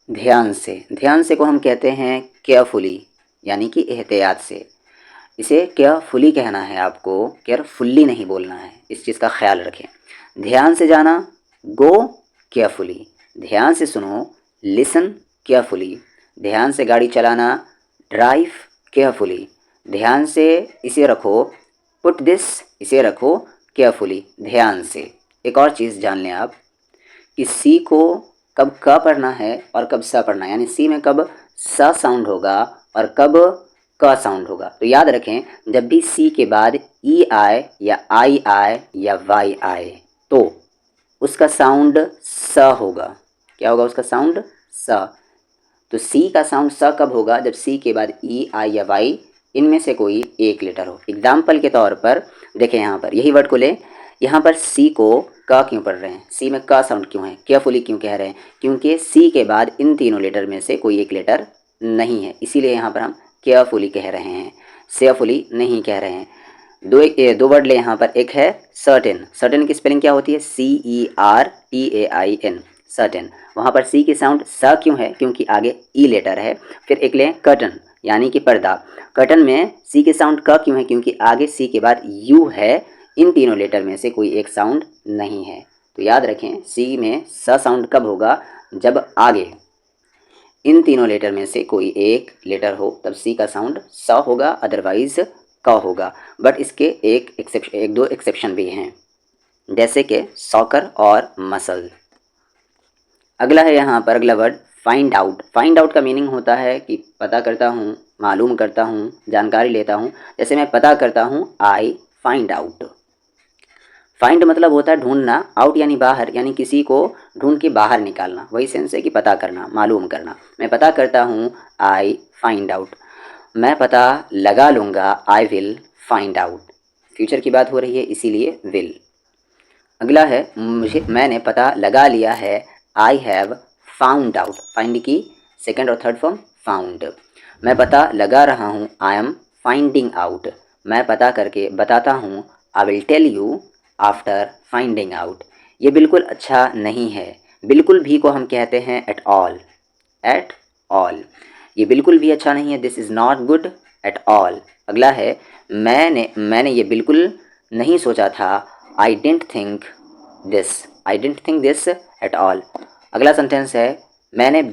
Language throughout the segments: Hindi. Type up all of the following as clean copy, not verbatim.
ध्यान से को हम कहते हैं केयरफुली, यानी कि एहतियात से। इसे केयरफुली कहना है आपको, केयरफुल्ली नहीं बोलना है, इस चीज़ का ख्याल रखें। ध्यान से जाना, गो केयरफुली। ध्यान से सुनो, लिसन केयरफुली। ध्यान से गाड़ी चलाना, ड्राइव केयरफुली। ध्यान से इसे रखो, पुट दिस, इसे रखो केयरफुली, ध्यान से। एक और चीज़ जान लें आप कि सी को कब क पढ़ना है और कब स पढ़ना है, यानी सी में कब स साउंड होगा और कब क साउंड होगा। तो याद रखें, जब भी सी के बाद ई आए या आई आए या वाई आए तो उसका साउंड स होगा। क्या होगा उसका साउंड? स। तो सी का साउंड स कब होगा? जब सी के बाद ई आई या वाई इनमें से कोई एक लेटर हो। एग्जाम्पल के तौर पर देखें, यहाँ पर यही वर्ड को लें। यहाँ पर सी को क क्यों पढ़ रहे हैं? सी में क साउंड क्यों है? केयरफुली क्यों कह रहे हैं? क्योंकि सी के बाद इन तीनों लेटर में से कोई एक लेटर नहीं है, इसीलिए यहाँ पर हम केयरफुली कह रहे हैं, सेयरफुली नहीं कह रहे हैं। दो वर्ड ले यहाँ पर। एक है सर्टेन। सर्टेन की स्पेलिंग क्या होती है? CERTAIN, certain. वहाँ पर सी की साउंड स क्यों है? क्योंकि आगे ई लेटर है। फिर एक लें कर्टन, यानी कि पर्दा। कर्टन में सी की साउंड क क्यों है? क्योंकि आगे सी के बाद यू है। इन तीनों लेटर में से कोई एक साउंड नहीं है। तो याद रखें, सी में स साउंड कब होगा? जब आगे इन तीनों लेटर में से कोई एक लेटर हो, तब सी का साउंड स होगा, अदरवाइज क होगा। बट इसके एक दो एक्सेप्शन भी हैं, जैसे कि सॉकर और मसल। अगला है यहाँ पर अगला word find out. Find out का मीनिंग होता है कि पता करता हूँ, मालूम करता हूँ, जानकारी लेता हूँ। जैसे मैं पता करता हूँ, आई फाइंड आउट। फाइंड मतलब होता है ढूंढना, आउट यानी बाहर, यानी किसी को ढूंढ के बाहर निकालना। वही सेंस है कि पता करना, मालूम करना। मैं पता करता हूँ, आई फाइंड आउट। मैं पता लगा लूँगा, I will find out. Future की बात हो रही है, इसीलिए विल। अगला है मैंने पता लगा लिया है, I have found out. Find की सेकंड और थर्ड फॉर्म फाउंड। मैं पता लगा रहा हूँ, आई एम फाइंडिंग आउट। मैं पता करके बताता हूँ, I will tell you after finding out. ये बिल्कुल अच्छा नहीं है। बिल्कुल भी को हम कहते हैं एट ऑल। एट ऑल, ये बिल्कुल भी अच्छा नहीं है, this is not good at all. अगला है मैंने ये बिल्कुल नहीं सोचा था, I don't think this. I don't think this at all. अगला सेंटेंस है मैं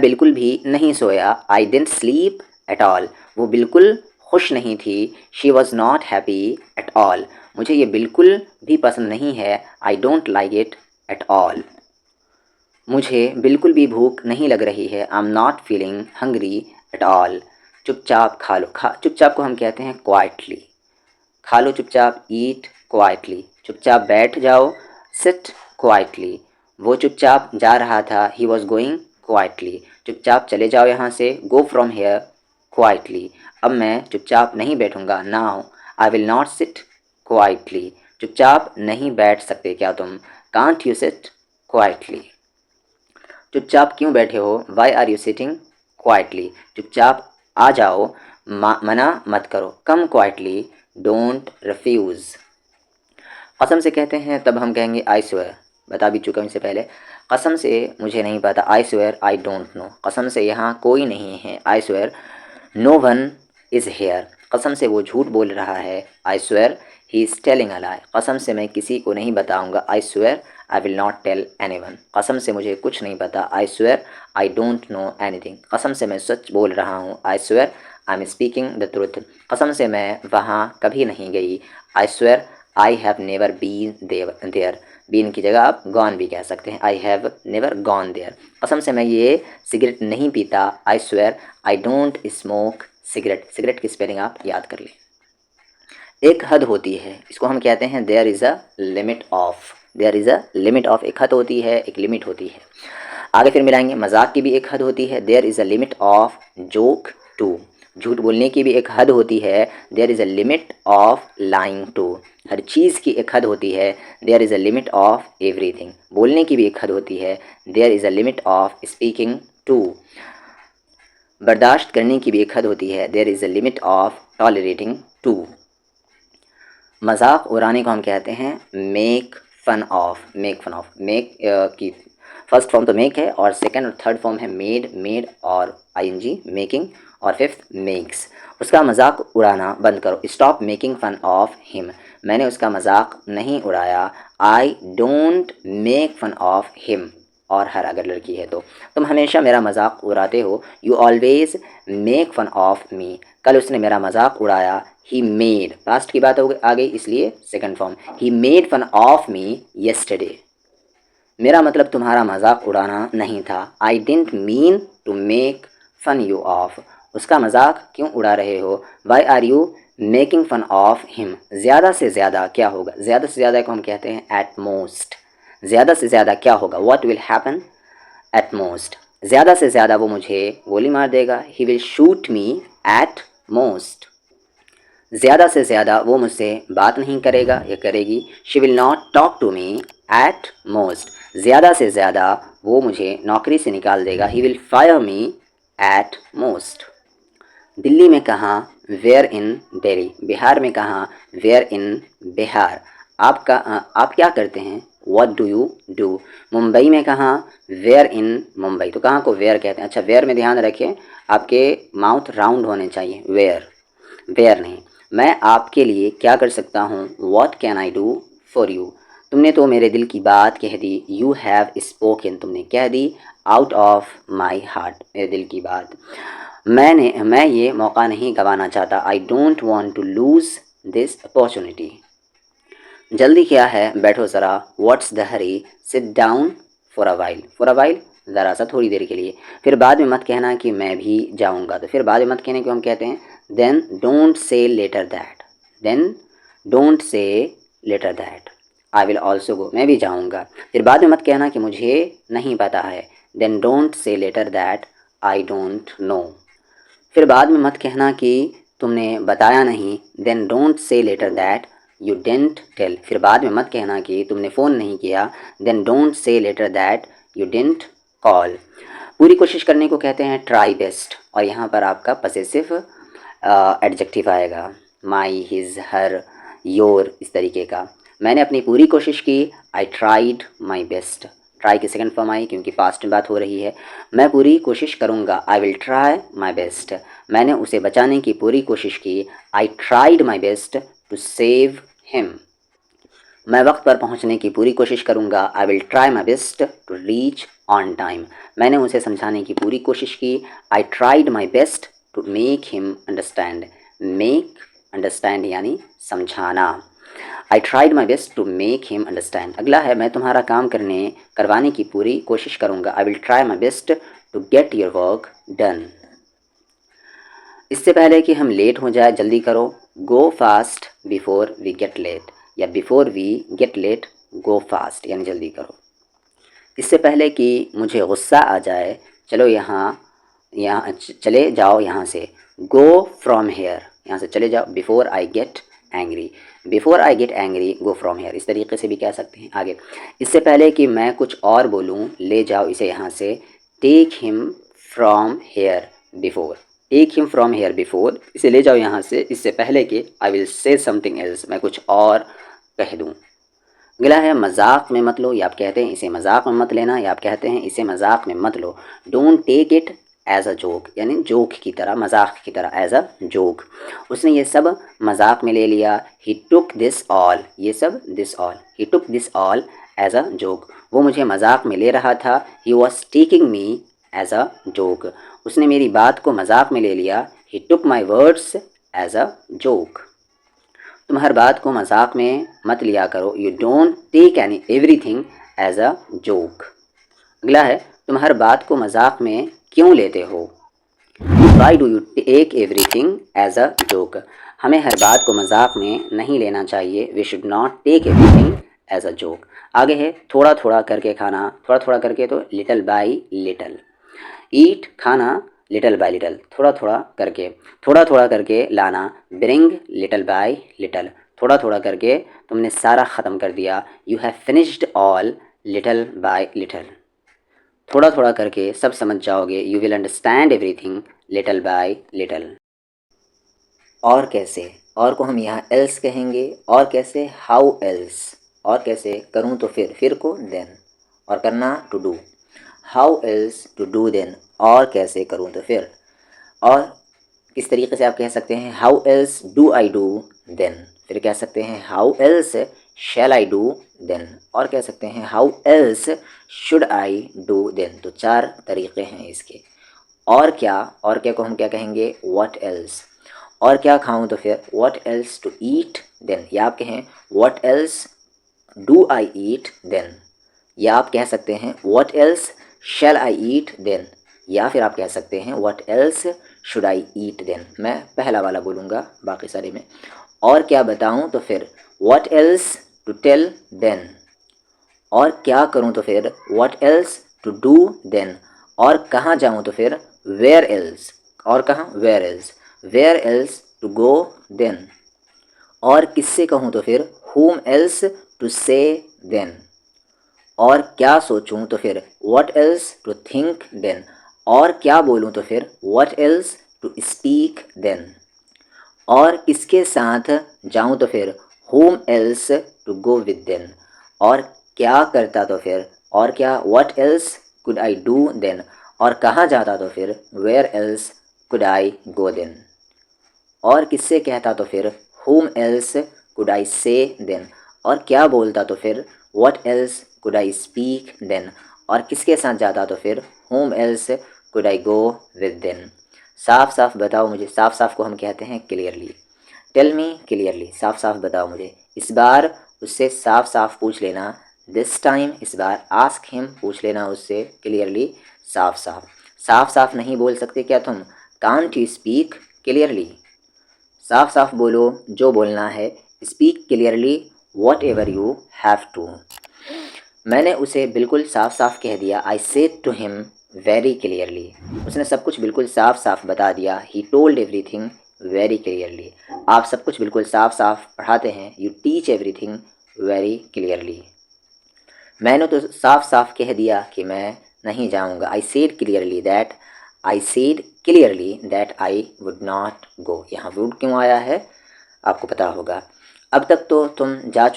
बिल्कुल भी नहीं सोया, I don't sleep at all. वो बिल्कुल खुश नहीं थी, she was not happy at all. मुझे ये बिल्कुल भी पसंद नहीं है, I don't like it at all. मुझे बिल्कुल भी भूख नहीं लग रही है, आई am not feeling hungry at all. चुपचाप खा लो। चुपचाप को हम कहते हैं क्वाइटली। खा लो चुपचाप, ईट क्वाइटली। चुपचाप बैठ जाओ, सिट क्वाइटली। वो चुपचाप जा रहा था, ही वॉज गोइंग क्वाइटली। चुपचाप चले जाओ यहाँ से, गो फ्रॉम हेयर क्वाइटली। अब मैं चुपचाप नहीं बैठूंगा, now I will not sit quietly. चुपचाप नहीं बैठ सकते क्या तुम, कांट यू सिट क्वाइटली। चुपचाप क्यों बैठे हो, why are you sitting quietly. चुपचाप आ जाओ, मना मत करो, कम क्वाइटली, डोंट रिफ्यूज़। कसम से कहते हैं तब हम कहेंगे आई स्वेयर। बता भी चुका हूँ इससे पहले। कसम से मुझे नहीं पता, I swear I don't know. कसम से यहाँ कोई नहीं है, I swear no one is here. कसम से वो झूठ बोल रहा है, I swear he is telling a lie. कसम से मैं किसी को नहीं बताऊँगा, I swear I will not tell anyone. कसम से मुझे कुछ नहीं पता, I swear I don't know anything. कसम से मैं सच बोल रहा हूँ, I swear I am speaking the truth. कसम से मैं वहाँ कभी नहीं गई, I swear I have never been there. Been की जगह आप गॉन भी कह सकते हैं, I have never gone there. कसम से मैं ये सिगरेट नहीं पीता, I swear I don't smoke cigarette. Cigarette की स्पेलिंग आप याद कर लें। एक हद होती है, इसको हम कहते हैं there is a limit of. There is a limit of, एक हद होती है, एक लिमिट होती है। आगे फिर मिलाएंगे, मजाक की भी एक हद होती है, there is a limit of joke too. झूठ बोलने की भी एक हद होती है, there is a limit of lying too. हर चीज़ की एक हद होती है, there is a limit of everything. बोलने की भी एक हद होती है, there is a limit of speaking too. बर्दाश्त करने की भी एक हद होती है, there is a limit of tolerating too. मजाक उड़ाने को हम कहते हैं make fun of. Make fun of, make की फर्स्ट फॉर्म तो मेक है और सेकंड और थर्ड फॉर्म है मेड, मेड और आईएनजी मेकिंग, और फिफ्थ मेक्स। उसका मजाक उड़ाना बंद करो, stop making fun of him. मैंने उसका मजाक नहीं उड़ाया, I don't make fun of him. और हर अगर लड़की है तो तुम हमेशा मेरा मजाक उड़ाते हो, you always make fun of me. कल उसने मेरा मजाक उड़ाया, ही मेड, पास्ट की बात आ गई इसलिए second form, he made fun of me yesterday. मेरा मतलब तुम्हारा मजाक उड़ाना नहीं था, I didn't mean to make fun you of. उसका मजाक क्यों उड़ा रहे हो, why are you making fun of him. ज़्यादा से ज़्यादा क्या होगा, ज़्यादा से ज़्यादा को हम कहते हैं एट मोस्ट। ज़्यादा से ज़्यादा क्या होगा, what will happen at most. ज़्यादा से ज़्यादा वो मुझे गोली मार देगा, he will shoot me at most. ज़्यादा से ज़्यादा वो मुझसे बात नहीं करेगा या करेगी, she will not talk to me at most. ज़्यादा से ज़्यादा वो मुझे नौकरी से निकाल देगा, he will fire me at most. Delhi में कहाँ, वेयर इन दिल्ली। बिहार में कहाँ, वेयर इन बिहार। आप क्या करते हैं, what do you do. Mumbai में कहाँ, वेयर इन मुंबई। तो कहाँ को वेयर कहते हैं। अच्छा, वेयर में ध्यान रखें, आपके माउथ राउंड होने चाहिए, वेयर, वेयर नहीं। मैं आपके लिए क्या कर सकता हूँ, what can I do for you. तुमने तो मेरे दिल की बात कह दी, यू हैव स्पोकन, तुमने कह दी, आउट ऑफ माई हार्ट, मेरे दिल की बात। मैं ये मौका नहीं गंवाना चाहता, I don't want to lose this opportunity. जल्दी क्या है, बैठो ज़रा, what's the hurry, sit down for a while. For a while, ज़रा सा, थोड़ी देर के लिए। फिर बाद में मत कहना कि मैं भी जाऊँगा, तो फिर बाद में मत कहने को हम कहते हैं then don't say later that, then don't say later that, I will also go, मैं भी जाऊँगा। फिर बाद में मत कहना कि मुझे नहीं पता है, then don't say later that, I don't know. फिर बाद में मत कहना कि तुमने बताया नहीं, then don't say later that you didn't tell. फिर बाद में मत कहना कि तुमने फ़ोन नहीं किया, then don't say later that you didn't call. पूरी कोशिश करने को कहते हैं ट्राई बेस्ट, और यहाँ पर आपका पसेसिव एडजेक्टिव आएगा, माई, हिज, हर, योर, इस तरीके का। मैंने अपनी पूरी कोशिश की, I tried my best. Try की सेकंड फॉर्म आई क्योंकि पास्ट में बात हो रही है। मैं पूरी कोशिश करूँगा, I will try my best. मैंने उसे बचाने की पूरी कोशिश की, I tried my best to save him. मैं वक्त पर पहुंचने की पूरी कोशिश करूंगा, I will try my best to reach on time. मैंने उसे समझाने की पूरी कोशिश की, I tried my best to make him understand. Make, understand यानी समझाना। I tried my best to make him understand. अगला है, मैं तुम्हारा काम करवाने की पूरी कोशिश करूँगा, I will try my best to get your work done. इससे पहले कि हम लेट हो जाए, जल्दी करो, go fast before we get late, या before we get late go fast यानी जल्दी करो। इससे पहले कि मुझे गुस्सा आ जाए, चलो यहाँ चले जाओ यहाँ से, गो फ्रॉम हेयर, यहाँ से चले जाओ। Before I get angry, before I get angry go from here, इस तरीके से भी कह सकते हैं। आगे, इससे पहले कि मैं कुछ और बोलूँ, ले जाओ इसे यहाँ से, take him from here before, take him from here before, इसे ले जाओ यहाँ से, इससे पहले कि I will say something else, मैं कुछ और कह दूँ। अगला है, मजाक में मत लो, या आप कहते हैं इसे मजाक में मत लेना, या आप कहते हैं इसे मजाक में मत लो। Don't take it as a joke, यानी जोक की तरह, मजाक की तरह, एज अ जोक। उसने ये सब मजाक में ले लिया, ही टुक दिस ऑल, ये सब this all, he took this all as a joke. वो मुझे मजाक में ले रहा था, he was taking me as a joke. उसने मेरी बात को मजाक में ले लिया, he took my words as a joke. तुम हर बात को मजाक में मत लिया करो, you don't take any everything as a joke. अगला है, तुम हर बात को मजाक में क्यों लेते हो, why do you take everything as a joke. हमें हर बात को मजाक में नहीं लेना चाहिए, we should not take everything as a joke. आगे है, थोड़ा थोड़ा करके खाना, थोड़ा थोड़ा करके तो लिटल बाई लिटल, ईट खाना, लिटल बाय लिटल, थोड़ा थोड़ा करके लाना, ब्रिंग लिटल बाय लिटल, थोड़ा थोड़ा करके तुमने सारा ख़त्म कर दिया, you have finished all little by little. थोड़ा थोड़ा करके सब समझ जाओगे, you will understand everything little by little. और कैसे, और को हम यहाँ एल्स कहेंगे, और कैसे हाउ एल्स, और कैसे करूँ तो फिर को देन, और करना to do. How else to do then, और कैसे करूँ तो फिर। और किस तरीके से आप कह सकते हैं how else do I do then, फिर कह सकते हैं how else shall I do then, और कह सकते हैं how else should I do then. तो 4 तरीके हैं इसके। और क्या को हम क्या कहेंगे व्हाट एल्स, और क्या खाऊं तो फिर what else to eat then, या आप कहें what else do I eat then, या आप कह सकते हैं what else shall I eat then, या फिर आप कह सकते हैं what else should I eat then. मैं पहला वाला बोलूँगा बाकी सारे में। और क्या बताऊँ तो फिर what else to tell then, और क्या करूँ तो फिर what else to do then, और कहाँ जाऊँ तो फिर वेयर एल्स, और कहाँ where else to go then, और किससे कहूँ तो फिर whom else to say then, और क्या सोचूं तो फिर what else to think then, और क्या बोलूं तो फिर what else to speak then, और किसके साथ जाऊं तो फिर whom else to go with then, और क्या करता तो फिर और क्या what else could I do then, और कहाँ जाता तो फिर where else could I go then, और किससे कहता तो फिर whom else could I say then, और क्या बोलता तो फिर what else could I speak then, और किसके साथ जाता तो फिर whom else could I go with then। साफ साफ बताओ मुझे, साफ साफ को हम कहते हैं क्लियरली। टेल मी क्लियरली, साफ साफ बताओ मुझे। इस बार उससे साफ साफ पूछ लेना, दिस टाइम इस बार आस्क हिम पूछ लेना उससे क्लियरली, साफ साफ। साफ साफ नहीं बोल सकते क्या तुम, कांट यू स्पीक क्लियरली, साफ साफ बोलो जो बोलना है। Speak clearly whatever you have to. मैंने उसे बिल्कुल साफ साफ कह दिया, I said to him very clearly, उसने सब कुछ बिल्कुल साफ साफ बता दिया। He told everything very clearly, आप सब कुछ बिल्कुल साफ साफ पढ़ाते हैं। You teach everything very clearly, मैंने तो साफ साफ कह दिया कि मैं नहीं जाऊंगा। I said clearly that I would not go. यहाँ वुड क्यों आया है आपको पता होगा। अब तक तो तुम जा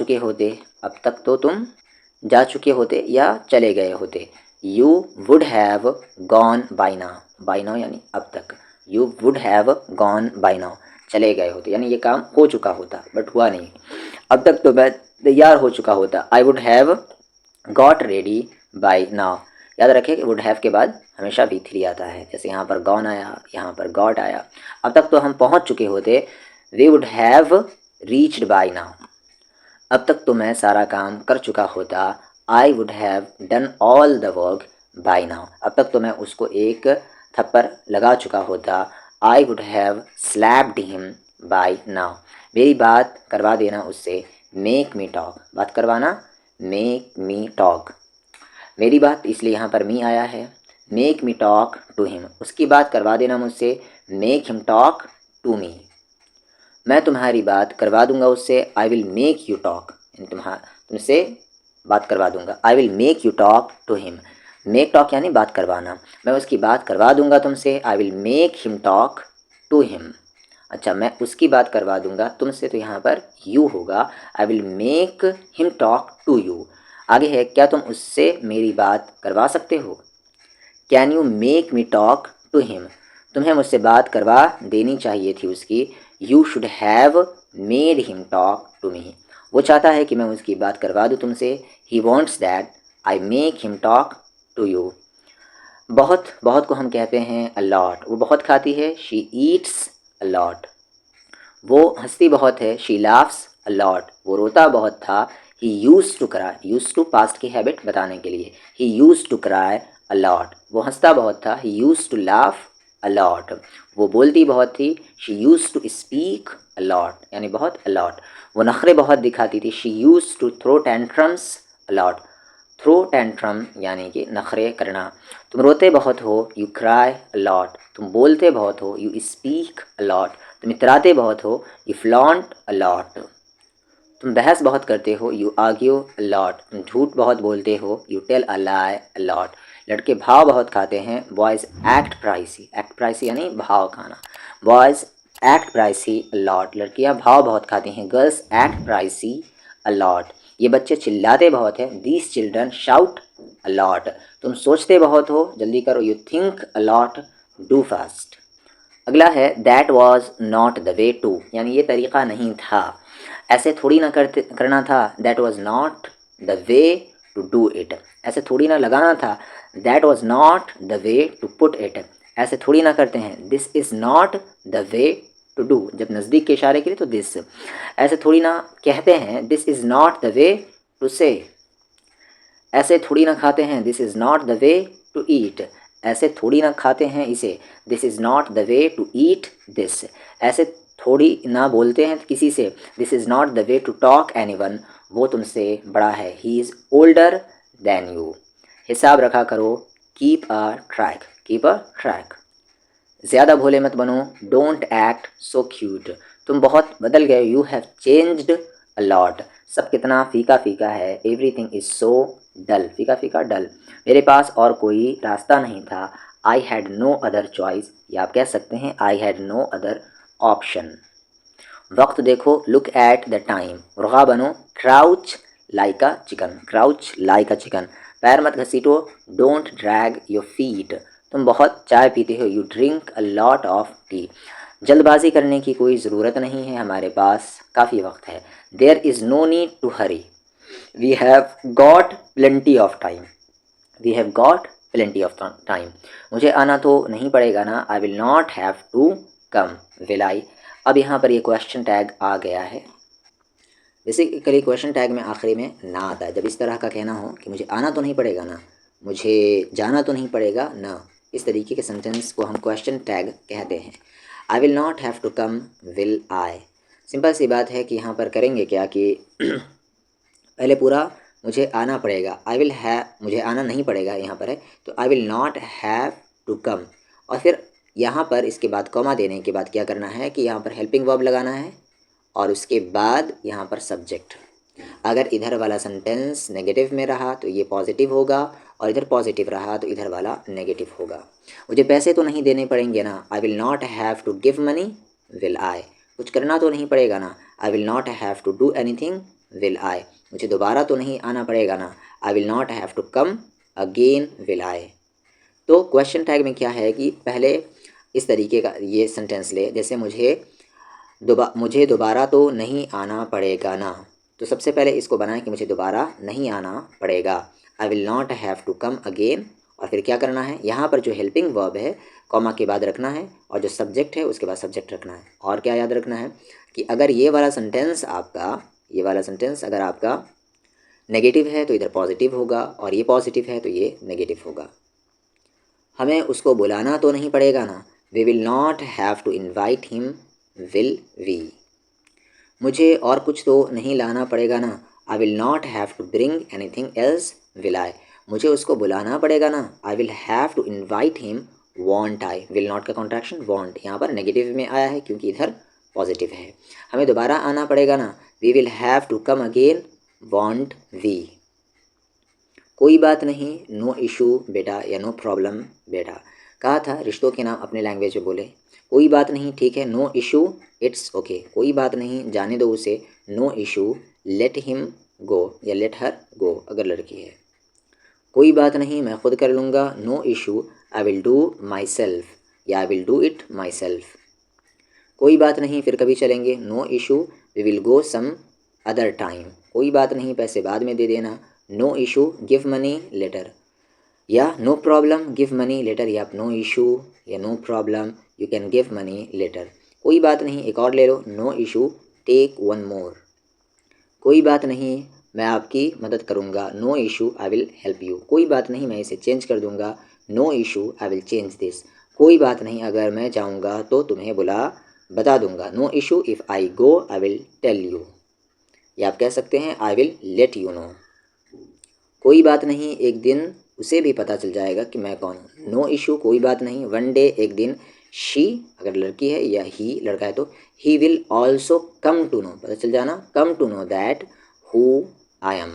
चुके होते, या चले गए होते। You would have gone by now यानी अब तक। You would have gone by now, चले गए होते यानी ये काम हो चुका होता बट हुआ नहीं। अब तक तो मैं तैयार हो चुका होता। I would have got ready bye now. याद रखें कि वुड हैव के बाद हमेशा V3 आता है, जैसे यहाँ पर गॉन आया, यहाँ पर गॉट आया। अब तक तो हम पहुँच चुके होते, we would have reached by now. अब तक तो मैं सारा काम कर चुका होता, I would have done all the work by now. अब तक तो मैं उसको एक थप्पड़ लगा चुका होता, I would have slapped him by now. मेरी बात करवा देना उससे, मेक मी टॉक, बात करवाना, मेक मी टॉक। मेरी बात इसलिए यहाँ पर मी आया है। Make me talk to him, उसकी बात करवा देना मुझसे, make him talk to me. मैं तुम्हारी बात करवा दूंगा उससे, I will make you talk, तुमसे बात करवा दूंगा। I will make you talk to him, make talk यानी बात करवाना। मैं उसकी बात करवा दूंगा तुमसे, I will make him talk to him. अच्छा, मैं उसकी बात करवा दूंगा तुमसे, तो यहाँ पर यू होगा, I will make him talk to you. आगे है, क्या तुम उससे मेरी बात करवा सकते हो। Can you make me talk to him, तुम्हें मुझसे बात करवा देनी चाहिए थी उसकी। You should have made him talk to me, वो चाहता है कि मैं उसकी बात करवा दूँ तुमसे। He wants that I make him talk to you. बहुत बहुत को हम कहते हैं अ लॉट, वो बहुत खाती है, शी ईट्स अ लॉट। वो हंसती बहुत है, शी लाफ्स अ लॉट। वो रोता बहुत था, he used to cry, used to past की हैबिट बताने के लिए, he used to cry a lot. वो हंसता बहुत था, he used to laugh a lot. वो बोलती बहुत थी, she used to speak a lot यानी बहुत अ लॉट। वो नखरे बहुत दिखाती थी, she used to throw tantrums a lot. Throw tantrum यानी कि नखरे करना। तुम रोते बहुत हो, यू क्राई अ लॉट। तुम बोलते बहुत हो, यू स्पीक अ लॉट। तुम इतराते बहुत हो, यू फ्लॉन्ट अ लॉट। तुम बहस बहुत करते हो, यू आर्ग्यू अ लॉट। तुम झूठ बहुत बोलते हो, you tell a lie a lot. लड़के भाव बहुत खाते हैं, बॉयज़ एक्ट प्राइसी यानी भाव खाना। Boys act pricey a lot, लड़कियां भाव बहुत खाती हैं, girls act pricey a lot. ये बच्चे चिल्लाते बहुत हैं, these children shout a lot, तुम सोचते बहुत हो, जल्दी करो, you think a lot, do fast. अगला है that was not the way to, यानी ये तरीक़ा नहीं था, ऐसे थोड़ी ना करना था। That was not the way to do it, ऐसे थोड़ी ना लगाना था। That was not the way to put it, ऐसे थोड़ी ना करते हैं। This is not the way to do, जब नज़दीक के इशारे के लिए तो दिस, ऐसे थोड़ी ना कहते हैं। This is not the way to say, ऐसे थोड़ी ना खाते हैं। This is not the way to eat, ऐसे थोड़ी ना खाते हैं इसे। This is not the way to eat this, ऐसे थोड़ी ना बोलते हैं किसी से। This is not the way to talk anyone, वो तुमसे बड़ा है। He is older than you, हिसाब रखा करो। Keep a track, keep a track. ज़्यादा भोले मत बनो। डोंट एक्ट सो क्यूट, तुम बहुत बदल गए। You have changed a lot, सब कितना फ़ीका फ़ीका है। एवरीथिंग इज़ सो डल, फ़ीका फ़ीका डल। मेरे पास और कोई रास्ता नहीं था। I had no other choice, या आप कह सकते हैं I had no other option. वक्त देखो, लुक एट द टाइम। मुर्गा बनो, crouch like a chicken, crouch like a chicken. पैर मत घसीटो, डोंट ड्रैग योर फीट, तुम बहुत चाय पीते हो। You drink a lot of T, जल्दबाजी करने की कोई ज़रूरत नहीं है, हमारे पास काफ़ी वक्त है। There is no need to hurry, we have got plenty of time, we have got plenty of time. मुझे आना तो नहीं पड़ेगा ना, I will not have to come, will I. अब यहाँ पर ये क्वेश्चन टैग आ गया है। बेसिकली क्वेश्चन टैग में आखिरी में ना आता है। जब इस तरह का कहना हो कि मुझे आना तो नहीं पड़ेगा ना, मुझे जाना तो नहीं पड़ेगा ना, इस तरीके के सेंटेंस को हम क्वेश्चन टैग कहते हैं। I will not have to come, will I. Simple सी बात है कि यहाँ पर करेंगे क्या कि पहले पूरा मुझे आना पड़ेगा, आई विल हैव, मुझे आना नहीं पड़ेगा यहाँ पर है तो I will not have to come. और फिर यहाँ पर इसके बाद कॉमा देने के बाद क्या करना है कि यहाँ पर हेल्पिंग वर्ब लगाना है और उसके बाद यहाँ पर सब्जेक्ट। अगर इधर वाला सेंटेंस नेगेटिव में रहा तो ये पॉजिटिव होगा, और इधर पॉजिटिव रहा तो इधर वाला नेगेटिव होगा। मुझे पैसे तो नहीं देने पड़ेंगे ना, I will not have to give money, will I. कुछ करना तो नहीं पड़ेगा ना, I will not have to do anything, will I. मुझे दोबारा तो नहीं आना पड़ेगा ना, I will not have to come again, will I. तो क्वेश्चन टैग में क्या है कि पहले इस तरीके का ये सेंटेंस ले, जैसे मुझे दोबारा तो नहीं आना पड़ेगा ना, तो सबसे पहले इसको बनाएं कि मुझे दोबारा नहीं आना पड़ेगा, I will not have to come again. और फिर क्या करना है, यहाँ पर जो हेल्पिंग वर्ब है कॉमा के बाद रखना है, और जो सब्जेक्ट है उसके बाद सब्जेक्ट रखना है। और क्या याद रखना है कि अगर ये वाला सेंटेंस अगर आपका नेगेटिव है तो इधर पॉजिटिव होगा, और ये पॉजिटिव है तो ये नेगेटिव होगा। हमें उसको बुलाना तो नहीं पड़ेगा ना, we will not have to invite him, will we. मुझे और कुछ तो नहीं लाना पड़ेगा ना, I will not have to bring anything else, will I. मुझे उसको बुलाना पड़ेगा ना, I will have to invite him, won't I. Will not का कॉन्ट्रैक्शन वॉन्ट यहाँ पर नेगेटिव में आया है क्योंकि इधर पॉजिटिव है। हमें दोबारा आना पड़ेगा ना, we will have to come again, won't we. कोई बात नहीं, नो इशू बेटा, या नो प्रॉब्लम बेटा। कहा था रिश्तों के नाम अपने लैंग्वेज में बोले। कोई बात नहीं, ठीक है, नो इशू, इट्स ओके। कोई बात नहीं, जाने दो उसे, no issue, let him go या लेट हर गो अगर लड़की है। कोई बात नहीं, मैं खुद कर लूँगा, no issue, I will do myself या I will do it myself. कोई बात नहीं, फिर कभी चलेंगे, no issue, we will go some other time. कोई बात नहीं, पैसे बाद में दे देना, no issue, give money later, या no problem, give money later, या नो इशू या no problem, you can give money later. कोई बात नहीं, एक और ले लो, no issue, take one more. कोई बात नहीं, मैं आपकी मदद करूँगा, no issue, I will help you. कोई बात नहीं, मैं इसे चेंज कर दूँगा, no issue, I will change this. कोई बात नहीं, अगर मैं जाऊँगा तो तुम्हें बता दूँगा, no issue, if I go I will tell you, या आप कह सकते हैं I will let you know. कोई बात नहीं, एक दिन उसे भी पता चल जाएगा कि मैं कौन हूँ, नो इशू, कोई बात नहीं, वन डे, एक दिन, शी अगर लड़की है या ही लड़का है तो he will also come to know, पता चल जाना, come to know that who I am.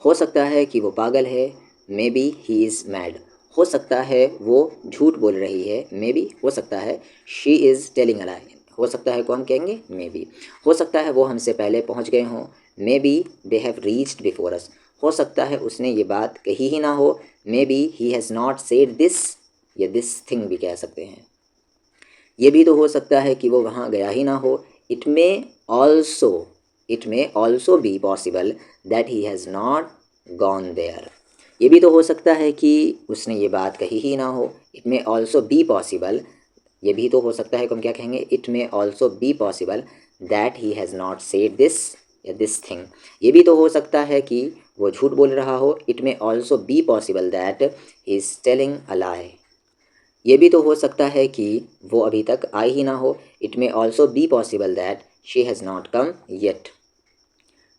हो सकता है कि वो पागल है, maybe he is mad. हो सकता है वो झूठ बोल रही है, मे बी हो सकता है शी इज़ टेलिंग अ लाई। हो सकता है को हम कहेंगे मे बी। हो सकता है वो हमसे पहले पहुंच गए हों, may be they have reached before us. हो सकता है उसने ये बात कही ही ना हो, maybe he has not said this, या दिस थिंग भी कह सकते हैं। ये भी तो हो सकता है कि वो वहाँ गया ही ना हो, also it may also be possible that he has not gone there. ये भी तो हो सकता है कि उसने ये बात कही ही ना हो, it may also be possible, ये भी तो हो सकता है कि हम क्या कहेंगे, it may also be possible that he has not said this या दिस थिंग। ये भी तो हो सकता है कि वो झूठ बोल रहा हो, it may also be possible that he is telling a lie. ये भी तो हो सकता है कि वो अभी तक आई ही ना हो, it may also be possible that she has not come yet.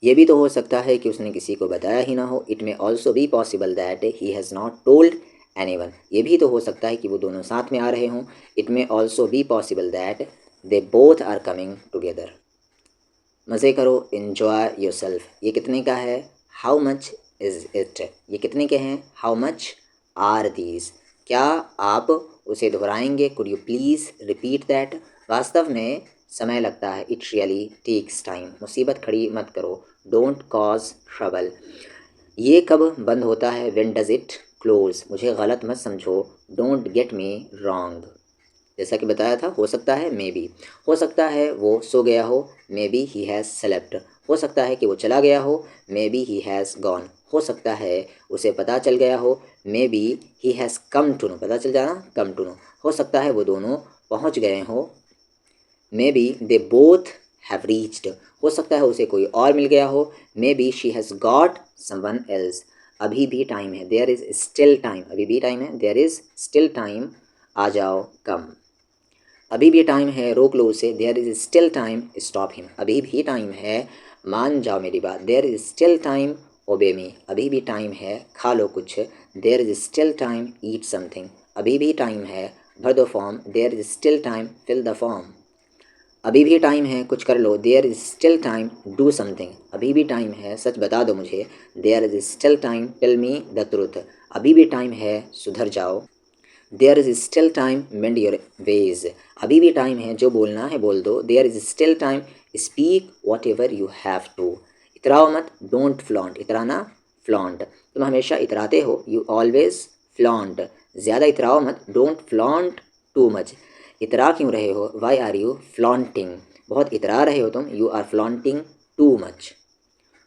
ये भी तो हो सकता है कि उसने किसी को बताया ही ना हो, it may also be possible that he has not told anyone. ये भी तो हो सकता है कि वो दोनों साथ में आ रहे हों, it may also be possible that they both are coming together. मज़े करो, इन्जॉय योर सेल्फ। ये कितने का है, हाउ मच इज़ इट, ये कितने के हैं, हाउ मच आर दीज। क्या आप उसे दोहराएंगे, could you please repeat that. वास्तव में समय लगता है, इट रियली टेक्स टाइम। मुसीबत खड़ी मत करो, डोंट कॉज ट्रबल। ये कब बंद होता है, व्हेन डज इट क्लोज। मुझे गलत मत समझो, डोंट गेट मी रॉन्ग। जैसा कि बताया था, हो सकता है मे बी, हो सकता है वो सो गया हो, maybe he has slept. हो सकता है कि वो चला गया हो, maybe he has gone. हो सकता है उसे पता चल गया हो, maybe he has come to know, पता चल जाना, कम टू नो। हो सकता है वो दोनों पहुंच गए हो, may be they both have reached. हो सकता है उसे कोई और मिल गया हो, may be she has got someone else. अभी भी टाइम है, देयर इज़ स्टिल टाइम, अभी भी टाइम है, देयर इज़ स्टिल टाइम, आ जाओ कम। अभी भी टाइम है, रोक लो उसे, there is still time, stop him. अभी भी टाइम है, मान जाओ मेरी बात, देयर इज़ स्टिल टाइम, ओबे मी। अभी भी टाइम है, खा लो कुछ, there is still time, eat something. अभी भी टाइम है, भर दो form, there is still time, fill the form. अभी भी टाइम है, कुछ कर लो, there is still time, do something. अभी भी टाइम है, सच बता दो मुझे, there is still time, tell me the truth. अभी भी टाइम है, सुधर जाओ, there is still time, mend your ways. अभी भी टाइम है, जो बोलना है बोल दो, there is still time, speak whatever you have to. इतराओ मत, डोंट फ्लॉन्ट, इतराना फ्लॉन्ट, तुम हमेशा इतराते हो, यू ऑलवेज फ्लॉन्ट। ज़्यादा इतराओ मत, डोंट फ्लॉन्ट टू मच। इतरा क्यों रहे हो, वाई आर यू फ्लॉन्टिंग, बहुत इतरा रहे हो तुम, you are flaunting too much.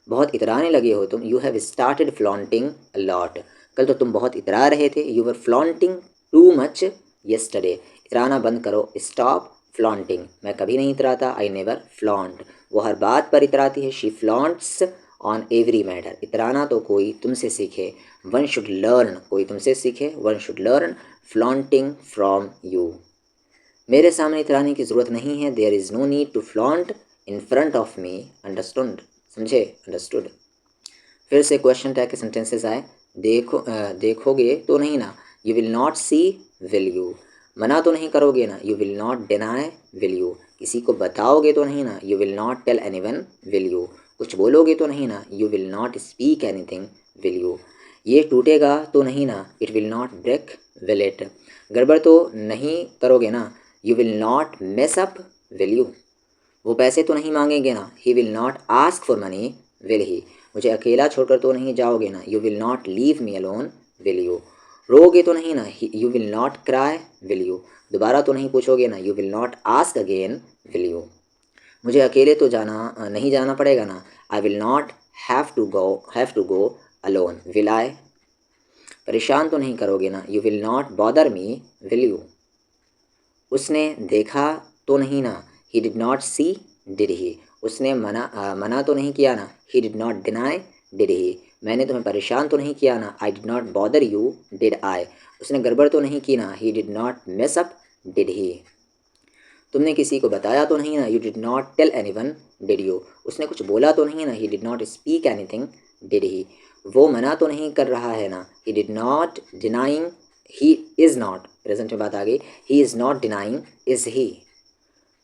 बहुत इतराने लगे हो तुम, you have started flaunting a lot. कल तो तुम बहुत इतरा रहे थे, you were flaunting too much yesterday. इतराना बंद करो, स्टॉप फ्लॉन्टिंग। मैं कभी नहीं इतराता, आई नेवर फ्लॉन्ट। वो हर बात पर इतराती है, शी फ्लॉन्ट्स ऑन एवरी मैटर। इतराना तो कोई तुमसे सीखे, वन शुड लर्न, कोई तुमसे सीखे, one should learn flaunting from you. मेरे सामने इतराने की ज़रूरत नहीं है, there is no need to flaunt in front of me, understood, समझे, अंडरस्टूड। फिर से क्वेश्चन टैग के सेंटेंसेस आए, देखोगे तो नहीं ना, you will not see, will you. मना तो नहीं करोगे ना, you will not deny, will you. किसी को बताओगे तो नहीं ना, you will not tell anyone, will you. कुछ बोलोगे तो नहीं ना, you will not speak anything, will you. ये टूटेगा तो नहीं ना, it will not break, will it. गड़बड़ तो नहीं करोगे ना, you will not mess up, will you. वो पैसे तो नहीं मांगेंगे ना, he will not ask for money, will he. मुझे अकेला छोड़कर तो नहीं जाओगे ना, you will not leave me alone, will you. रोगे तो नहीं ना, you will not cry, will you. दोबारा तो नहीं पूछोगे ना, you will not ask again, will you. मुझे अकेले तो नहीं जाना पड़ेगा ना, I will not have to go alone, will I. परेशान तो नहीं करोगे ना, you will not bother me, will you. उसने देखा तो नहीं ना, he did not see, did he. उसने मना तो नहीं किया ना, he did not deny, did he. मैंने तुम्हें परेशान तो नहीं किया ना, I did not bother you, did I. उसने गड़बड़ तो नहीं की ना, he did not mess up, did he. तुमने किसी को बताया तो नहीं ना, you did not tell anyone, did you. उसने कुछ बोला तो नहीं ना, he did not speak anything, did he. वो मना तो नहीं कर रहा है ना, he did not denying, he is not, present में बात आ गई, he is not denying, is he.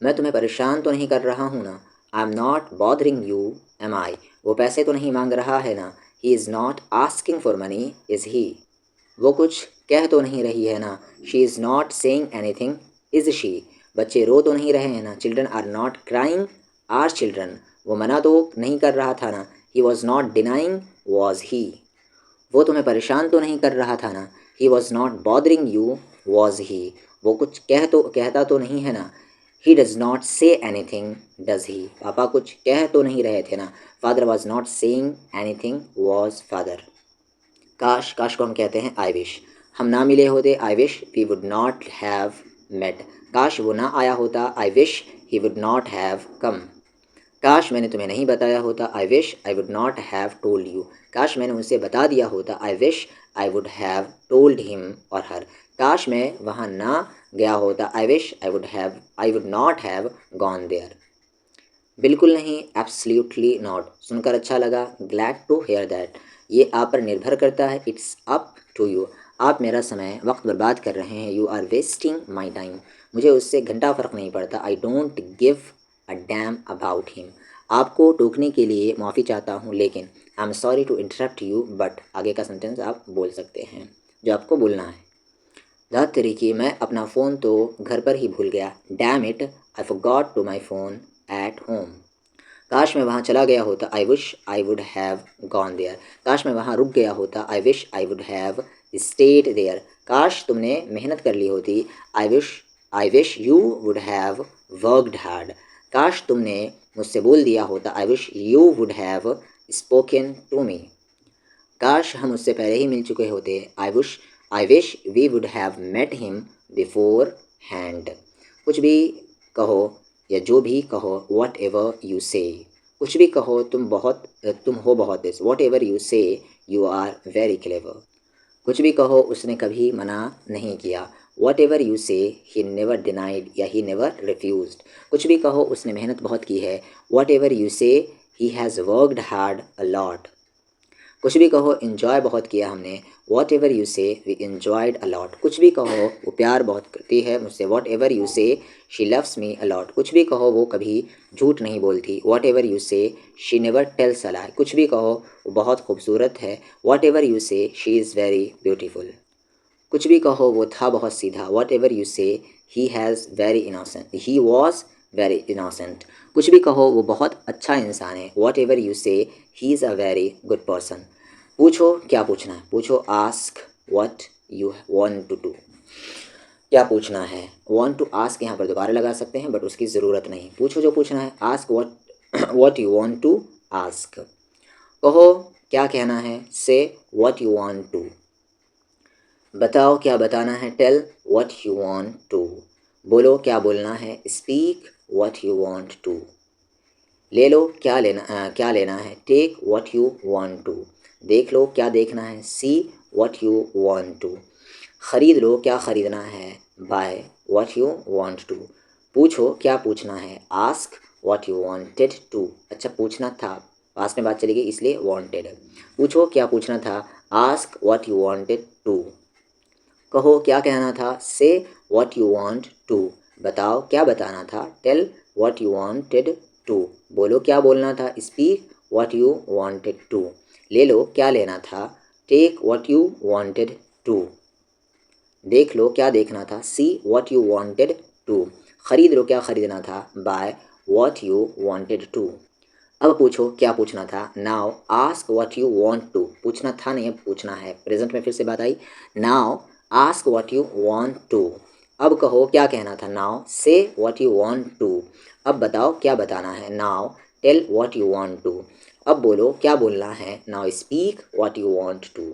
मैं तुम्हें परेशान तो नहीं कर रहा हूँ ना, I am not bothering you, am I. वो पैसे तो नहीं मांग रहा है ना, he is not asking for money, is he. वो कुछ कह तो नहीं रही है ना, she is not saying anything, is she. बच्चे रो तो नहीं रहे हैं ना, children are not crying, are children. वो मना तो नहीं कर रहा था ना, he was not denying, was he. वो तुम्हें परेशान तो नहीं कर रहा था ना। He was not bothering you, was he. वो कुछ कहता तो नहीं है ना। He does not say anything, does he. पापा कुछ कह तो नहीं रहे थे ना। Father was not saying anything, was father. काश, काश को हम कहते हैं आई विश। हम ना मिले होते, I wish we would not have met. काश वो ना आया होता, I wish he would not have come. काश मैंने तुम्हें नहीं बताया होता, I wish I would not have told you. काश मैंने उसे बता दिया होता, I wish I would have told him और हर। काश मैं वहाँ ना गया होता, I wish I would not have gone there. बिल्कुल नहीं, एब्सोल्युटली नॉट। सुनकर अच्छा लगा, ग्लैड टू हेयर दैट। ये आप पर निर्भर करता है, इट्स अप टू यू। आप मेरा समय वक्त बर्बाद कर रहे हैं, you are wasting my time. मुझे उससे घंटा फ़र्क नहीं पड़ता, I don't give a damn about him. आपको टोकने के लिए माफ़ी चाहता हूँ, लेकिन I am sorry to interrupt you, but आगे का सेंटेंस आप बोल सकते हैं जो आपको बोलना है। ज़ात तरीके, मैं अपना फ़ोन तो घर पर ही भूल गया। Damn it, I forgot to my phone at home. काश मैं वहाँ चला गया होता, I wish I would have gone there. काश मैं वहाँ रुक गया होता, I wish I would have stayed there. काश तुमने मेहनत कर ली होती, I wish you would have worked hard. काश तुमने मुझसे बोल दिया होता, I wish you would have spoken to me. काश हम उससे पहले ही मिल चुके होते, I wish we would have met him beforehand. कुछ भी कहो या जो भी कहो, वट एवर यू से। कुछ भी कहो, तुम हो बहुत दिस। वट एवर यू से, यू आर वेरी क्लेवर। कुछ भी कहो, उसने कभी मना नहीं किया। What ever you say, he never denied या ही नेवर रिफ्यूज्ड। कुछ भी कहो, उसने मेहनत बहुत की है। What ever you say, he has worked hard a lot. कुछ भी कहो, इन्जॉय बहुत किया हमने। वॉट एवर यू से, वी इन्जॉयड अलॉट। कुछ भी कहो, वो प्यार बहुत करती है मुझसे। वॉट एवर यू से, शी लव्स मी अलॉट। कुछ भी कहो, वो कभी झूठ नहीं बोलती। वॉट एवर यू से, शी नेवर टेल्स अ लाई। कुछ भी कहो, वो बहुत खूबसूरत है। वॉट एवर यू से, शी इज़ वेरी ब्यूटीफुल। कुछ भी कहो, वो था बहुत सीधा। What ever you say, he was very innocent. कुछ भी कहो, वो बहुत अच्छा इंसान है। What ever you say, he is a very good person. पूछो, क्या पूछना है पूछो, ask what you want to do. क्या पूछना है, वॉन्ट टू आस्क यहाँ पर दोबारा लगा सकते हैं, बट उसकी ज़रूरत नहीं। पूछो जो पूछना है, ask what you want to ask. कहो, क्या कहना है, से वट यू वॉन्ट टू। बताओ, क्या बताना है, tell what you want to. बोलो, क्या बोलना है, speak what you want to. ले लो, क्या लेना है, take what you want to. देख लो, क्या देखना है, see what you want to. ख़रीद लो, क्या ख़रीदना है, buy what you want to. पूछो, क्या पूछना है, ask what you wanted to. अच्छा, पूछना था, पास में बात चली गई इसलिए वॉन्टेड। पूछो, क्या पूछना था, ask what you wanted to. कहो, क्या कहना था, से वट यू वॉन्ट टू। बताओ, क्या बताना था, tell what you wanted to. बोलो, क्या बोलना था, speak what you wanted to. ले लो, क्या लेना था, take what you wanted to. देख लो, क्या देखना था, see what you wanted to. ख़रीद लो, क्या ख़रीदना था, buy what you wanted to. अब पूछो, क्या पूछना था, now ask what you want to. पूछना था नहीं, अब पूछना है। प्रेजेंट में फिर से बात आई, now ask what you want to. अब कहो, क्या कहना था, नाउ से वट यू वॉन्ट टू। अब बताओ, क्या बताना है, now tell what you want to. अब बोलो, क्या बोलना है, now speak what you want to.